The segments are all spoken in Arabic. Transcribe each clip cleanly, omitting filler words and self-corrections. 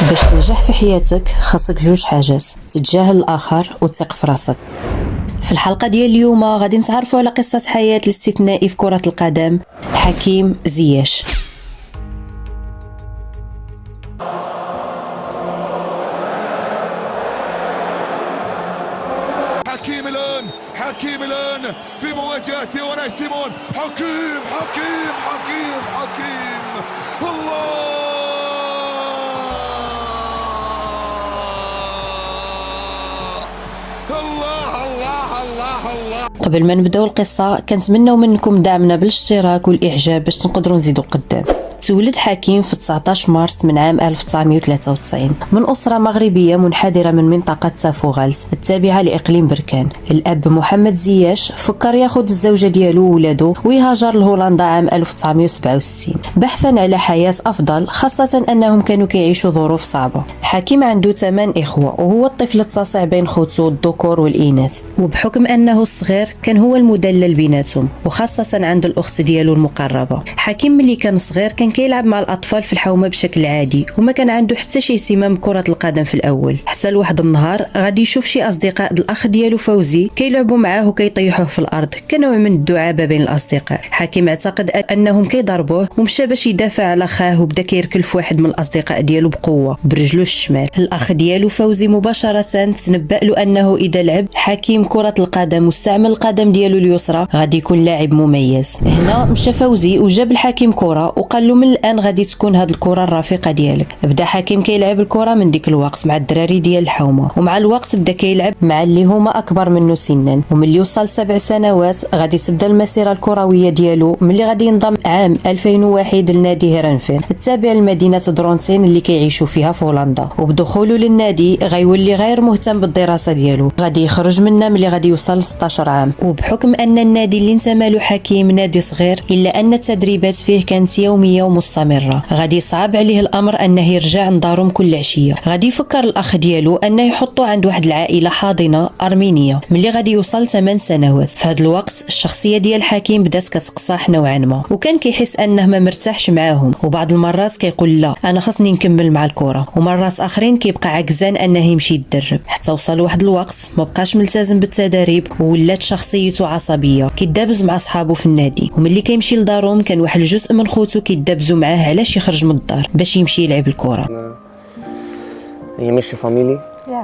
باش تنجح في حياتك خاصك جوج حاجات: تتجاهل الاخر وتثق في راسك. في الحلقه ديال اليوم غادي نتعرفوا على قصه حياه الاستثنائي في كره القدم حكيم زياش. حكيم الآن في مواجهته وناي سيمون. حكيم الله. قبل ما نبداو القصه كنتمناو منكم دعمنا بالاشتراك والاعجاب باش نقدروا نزيدوا قدام. تولد حكيم في 19 مارس من عام 1993 من أسرة مغربية منحدرة من منطقة تافوغالت التابعة لإقليم بركان. الأب محمد زياش فكر ياخذ الزوجة ديالو وولادو ويهاجر لهولندا عام 1967 بحثا على حياة أفضل، خاصة أنهم كانوا كيعيشوا ظروف صعبة. حكيم عنده 8 إخوة وهو الطفل التاسع بين خوتو الذكور والإناث، وبحكم أنه الصغير كان هو المدلل بيناتهم، وخاصة عند الأخت ديالو المقربة. حكيم ملي كان صغير كان كيلعب مع الاطفال في الحومه بشكل عادي وما كان عنده حتى شي اهتمام بكره القدم في الاول، حتى لواحد النهار غادي يشوف شي اصدقاء الاخ ديالو فوزي كيلعبوا معاه وكيطيحوه في الارض كنوع من الدعابه بين الاصدقاء. حكيم اعتقد انهم كيضربوه ومشى باش يدافع على خاه وبدا كيركل في واحد من الاصدقاء ديالو بقوه برجلو الشمال. الاخ ديالو فوزي مباشره تنبأ له انه اذا لعب حكيم كره القدم واستعمل القدم ديالو اليسرى غادي يكون لاعب مميز. هنا مشى فوزي وجاب الحكيم كره وقال له من الان غادي تكون هاد الكره الرفيقه ديالك. بدا حكيم كيلعب الكره من ديك الوقت مع الدراري ديال الحومه، ومع الوقت بدا كيلعب مع اللي هما اكبر منه سنا، وملي وصل 7 سنوات غادي تبدا المسيره الكرويه ديالو ملي غادي ينضم عام 2001 لنادي هيرنفين التابع لمدينه درونتين اللي كيعيشوا فيها في هولندا. وبدخوله للنادي غيولي غير مهتم بالدراسه ديالو، غادي يخرج منها ملي غادي يوصل 16 عام. وبحكم ان النادي اللي انتمى له حكيم نادي صغير الا ان التدريبات فيه كانت يوميه ومستمره، غادي يصعب عليه الامر انه يرجع لدارهم كل عشيه. غادي يفكر الاخ ديالو انه يحطو عند واحد العائله حاضنه ارمينيه ملي غادي يوصل 8 سنوات. في هذا الوقت الشخصيه ديال حكيم بدات كتقصاح نوعا ما، وكان كيحس انه ما مرتاحش معاهم، وبعض المرات كيقول لا انا خاصني نكمل مع الكره، ومرات اخرين كيبقى عكزان انه يمشي يتدرب. حتى وصل واحد الوقت ما بقاش ملتزم بالتدريب وولات شخصيته عصبيه، كيدابز مع اصحابه في النادي، وملي كيمشي لدارهم كان واحد الجزء من خوتو كيدابزوا معاه علاش يخرج من الدار باش يمشي يلعب الكره. Je mist je familie. Ja.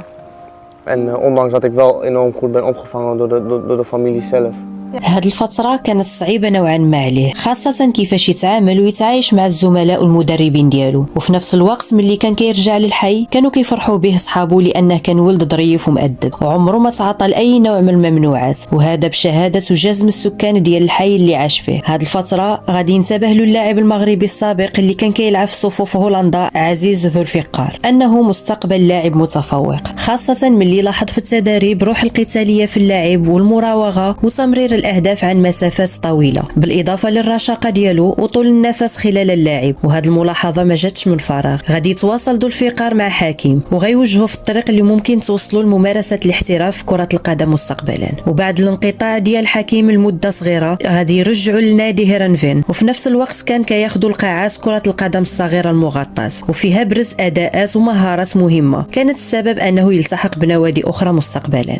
En ondanks dat ik wel enorm goed ben opgevangen door de familie zelf. هاد الفترة كانت صعيبة نوعا ما عليه، خاصة كيفاش يتعامل ويتعايش مع الزملاء والمدربين ديالو. وفي نفس الوقت ملي كان كيرجع للحي كانوا كيفرحوا به صحابه لأنه كان ولد ظريف ومؤدب وعمره ما تعاطى لأي نوع من الممنوعات، وهذا بشهادة وجزم السكان ديال الحي اللي عاش فيه. هاد الفترة غادي ينتبه له اللاعب المغربي السابق اللي كان كيلعب في صفوف هولندا عزيز ذو الفقار أنه مستقبل لاعب متفوق، خاصة ملي لاحظ في التدريب روح القتالية في اللاعب والمراوغة وتمرير الأهداف عن مسافات طويلة، بالإضافة للرشاقة ديالو وطول النفس خلال اللعب. وهذه الملاحظة ما جاتش من فراغ، غادي يتواصل ذو الفقار مع حكيم وغيوجهه في الطريق اللي ممكن توصلوا لممارسة الاحتراف في كرة القدم مستقبلا. وبعد الانقطاع ديال حكيم لمدة صغيرة غادي يرجعوا لنادي هيرنفين، وفي نفس الوقت كان كياخذوا القاعات كرة القدم الصغيرة المغطاة وفيها برز أداءات ومهارات مهمة كانت السبب أنه يلتحق بنوادي أخرى مستقبلا.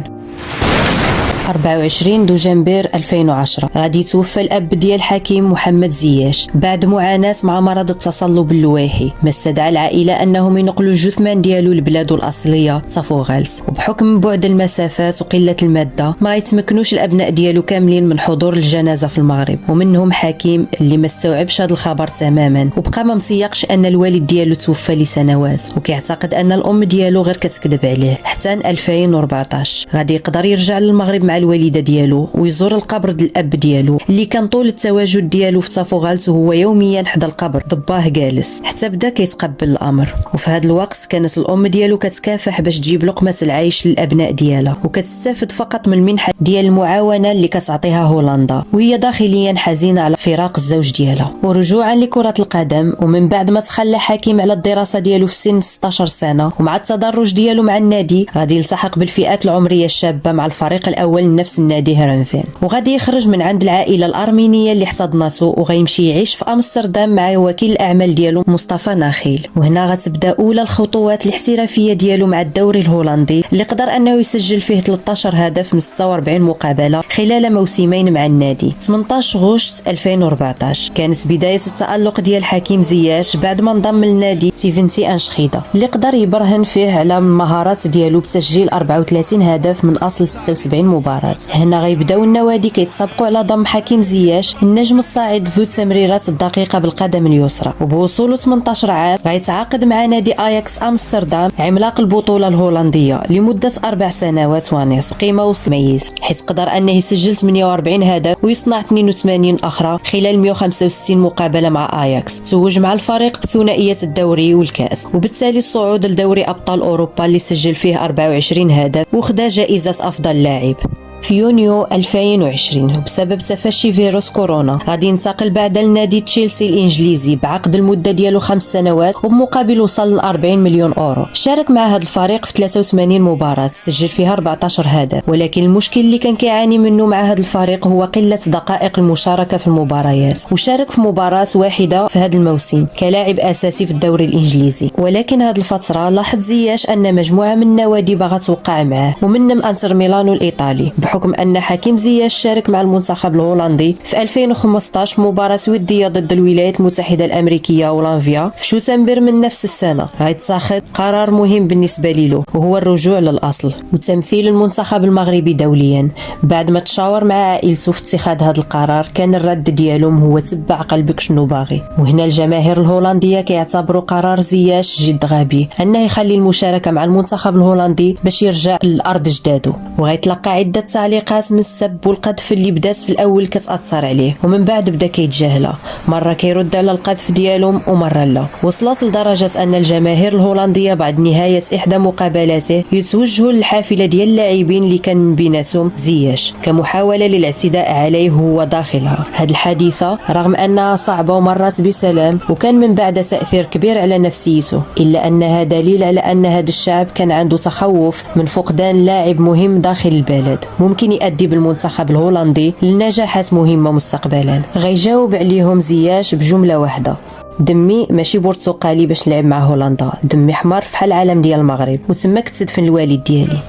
24 دجنبر 2010 غادي يتوفى الاب ديال حكيم محمد زياش بعد معاناه مع مرض التصلب اللويحي، ما استدعى العائله انهم ينقلوا الجثمان ديالو لبلاده الاصليه تافوغالت. وبحكم بعد المسافات وقله الماده ما يتمكنوش الابناء ديالو كاملين من حضور الجنازه في المغرب، ومنهم حكيم اللي ما استوعبش هذا الخبر تماما وبقى ما مصيقش ان الوالد ديالو توفى لسنوات، وكيعتقد ان الام ديالو غير كتكذب عليه. حتى 2014 غادي يقدر يرجع للمغرب مع الوالده ديالو ويزور القبر ديال الاب ديالو اللي كان طول التواجد ديالو في تافوغالت وهو يوميا حدا القبر ضباه جالس حتى بدا كيتقبل الامر. وفي هذا الوقت كانت الام ديالو كتكافح باش تجيب لقمه العيش للابناء ديالها، وكتستافد فقط من المنحه ديال المعاونه اللي كتعطيها هولندا، وهي داخليا حزينه على فراق الزوج ديالها. ورجوعا لكره القدم، ومن بعد ما تخلى حكيم على الدراسه ديالو في سن 16 سنه ومع التدرج ديالو مع النادي غادي يلتحق بالفئات العمريه الشابه مع الفريق الاول لنفس النادي هيرنفين، وغادي يخرج من عند العائله الارمينيه اللي احتضنته وغيمشي يعيش في امستردام مع وكيل الاعمال ديالو مصطفى ناخيل. وهنا غتبدا اولى الخطوات الاحترافيه ديالو مع الدوري الهولندي اللي قدر انه يسجل فيه 13 هدف من 46 مقابله خلال موسمين مع النادي. 18 غشت 2014 كانت بدايه التالق ديال حكيم زياش بعد ما انضم للنادي سيفنتي انشخيده اللي قدر يبرهن فيه على المهارات ديالو بتسجيل 34 هدف من اصل 76 مباراه. هنا غيبداو النوادي كيتسابقوا على ضم حكيم زياش النجم الصاعد ذو التمريرات الدقيقه بالقدم اليسرى، وبوصوله 18 عام غيتعاقد مع نادي اياكس امستردام عملاق البطوله الهولنديه لمده 4 سنوات ونصف. قيمه وصل ميز حيث قدر انه يسجل 48 هدف ويصنع 82 اخرى خلال 165 مقابله مع اياكس. توج مع الفريق بثنائيه الدوري والكاس، وبالتالي الصعود لدوري ابطال اوروبا اللي سجل فيه 24 هدف وخدا جائزه افضل لاعب. في يونيو 2020 وبسبب تفشي فيروس كورونا غادي ينتقل بعد لنادي تشيلسي الانجليزي بعقد المده ديالو 5 سنوات وبمقابل وصل ل 40 مليون اورو. شارك مع هذا الفريق في 83 مباراه سجل فيها 14 هدف، ولكن المشكل اللي كان كيعاني منه مع هذا الفريق هو قله دقائق المشاركه في المباريات، وشارك في مباراه واحده في هذا الموسم كلاعب اساسي في الدوري الانجليزي. ولكن هذه الفتره لاحظ زياش ان مجموعه من النوادي باغا توقع معاه، ومنهم انتر ميلانو الايطالي، بحكم ان حكيم زياش شارك مع المنتخب الهولندي في 2015 مباراة ودية ضد الولايات المتحدة الأمريكية ولانفيا في شتنبر من نفس السنة. غيتاخذ قرار مهم بالنسبة له وهو الرجوع للأصل وتمثيل المنتخب المغربي دوليا. بعد ما تشاور مع عائلته في اتخاذ هذا القرار كان الرد ديالهم هو تبع قلبك شنو باغي. وهنا الجماهير الهولندية كيعتبروا قرار زياش جد غبي انه يخلي المشاركة مع المنتخب الهولندي باش يرجع للأرض جدادو، وغيتلقى عدة تعليقات من السب والقذف اللي بدات في الاول كتاثر عليه ومن بعد بدا كيتجاهلها، مره كيرد على القذف ديالهم ومره لا. وصلت لدرجه ان الجماهير الهولنديه بعد نهايه احدى مقابلاته يتوجهوا للحافله ديال اللاعبين اللي كان من بيناتهم زياش كمحاوله للاعتداء عليه وهو داخلها. هذه الحادثه رغم انها صعبه ومرت بسلام وكان من بعد تاثير كبير على نفسيته، الا انها دليل على ان هذا الشعب كان عنده تخوف من فقدان لاعب مهم داخل البلد ممكن يؤدي بالمنتخب الهولندي لنجاحات مهمة مستقبلا. غيجاوب عليهم زياش بجملة واحدة: دمي ماشي برتقالي باش نلعب مع هولندا، دمي حمر فحال العلم ديال المغرب وتما كنت تدفن الوالد ديالي.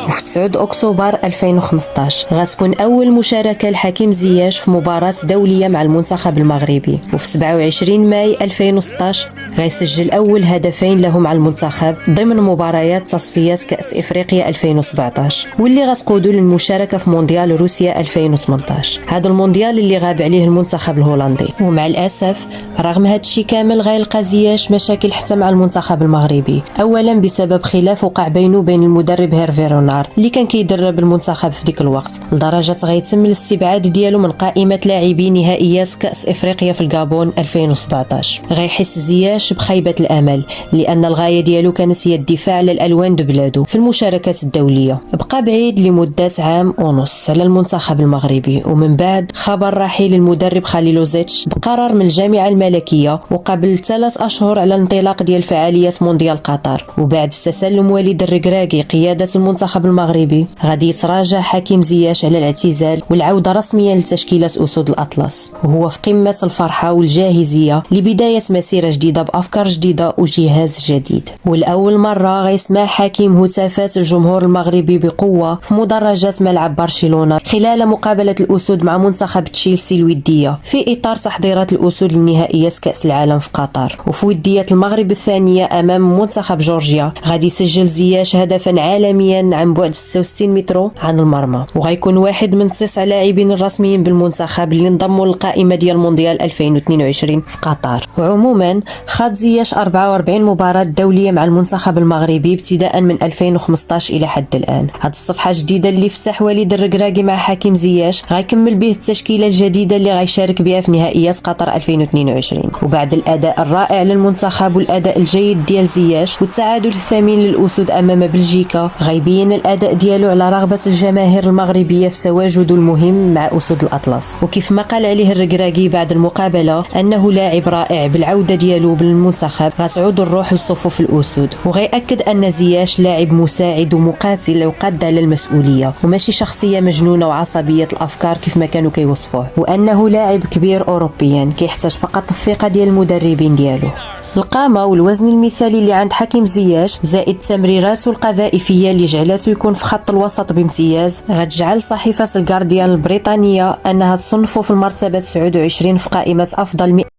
وفي 9 أكتوبر 2015 غتكون أول مشاركة لحكيم زياش في مباراة دولية مع المنتخب المغربي، وفي 27 ماي 2016 غيسجل أول هدفين له مع المنتخب ضمن مباريات تصفيات كأس إفريقيا 2017 واللي غتقودوا للمشاركة في مونديال روسيا 2018. هذا المونديال اللي غاب عليه المنتخب الهولندي. ومع الأسف رغم هذا الشيء كامل غيلقى زياش مشاكل حتى مع المنتخب المغربي، أولا بسبب خلاف وقع بينه وبين المدرب هيرفي رونار اللي كان كيدرب المنتخب في ديك الوقت، لدرجه غيتم الاستبعاد ديالو من قائمه لاعبي نهائيات كاس افريقيا في الغابون 2017. غيحس زياش بخيبه الامل لان الغايه ديالو كانت هي الدفاع على الالوان ببلادو في المشاركات الدوليه. بقى بعيد لمده عام ونص على المنتخب المغربي، ومن بعد خبر رحيل المدرب خليلوزيتش بقرار من الجامعه الملكيه وقبل 3 أشهر على الانطلاق ديال فعاليات مونديال قطر، وبعد تسلم وليد الركراكي قياده المنتخب المغربي غادي يتراجع حكيم زياش على الاعتزال والعوده رسميا لتشكيله اسود الاطلس، وهو في قمه الفرحه والجاهزيه لبدايه مسيره جديده بافكار جديده وجهاز جديد. والاول مره غيسمع حكيم هتافات الجمهور المغربي بقوه في مدرجات ملعب برشلونه خلال مقابله الاسود مع منتخب تشيلسي الوديه في اطار تحضيرات الاسود لنهائيات كاس العالم في قطر. وفي وديه المغرب الثانيه امام منتخب جورجيا غادي يسجل زياش هدفا عالميا عن بعد 66 متر عن المرمى، وغيكون واحد من 9 لاعبين الرسميين بالمنتخب اللي انضموا للقائمه ديال مونديال 2022 في قطر. وعموما خاض زياش 44 مباراه دوليه مع المنتخب المغربي ابتداء من 2015 الى حد الان. هذه الصفحه الجديده اللي فتح وليد الركراكي مع حكيم زياش غيكمل به التشكيله الجديده اللي غيشارك بها في نهائيات قطر 2022. وبعد الاداء الرائع للمنتخب والاداء الجيد ديال زياش والتعادل الثمين للاسود امام بلجيكا غيبين الاداء ديالو على رغبه الجماهير المغربيه في تواجده المهم مع اسود الاطلس. وكيف ما قال عليه الركراكي بعد المقابله انه لاعب رائع، بالعوده ديالو بالمنتخب غتعود الروح لصفوف الاسود، وغيأكد ان زياش لاعب مساعد ومقاتل وقاد على المسؤوليه وماشي شخصيه مجنونه وعصبيه الافكار كيف ما كانوا كيوصفوه، وانه لاعب كبير اوروبيا كيحتاج فقط الثقه ديال المدربين ديالو. القامة والوزن المثالي اللي عند حكيم زياش زائد تمريراته القذائفية اللي جعلته يكون في خط الوسط بامتياز غتجعل صحيفة الجارديان البريطانية أنها تصنفه في المرتبة 29 في قائمة أفضل 100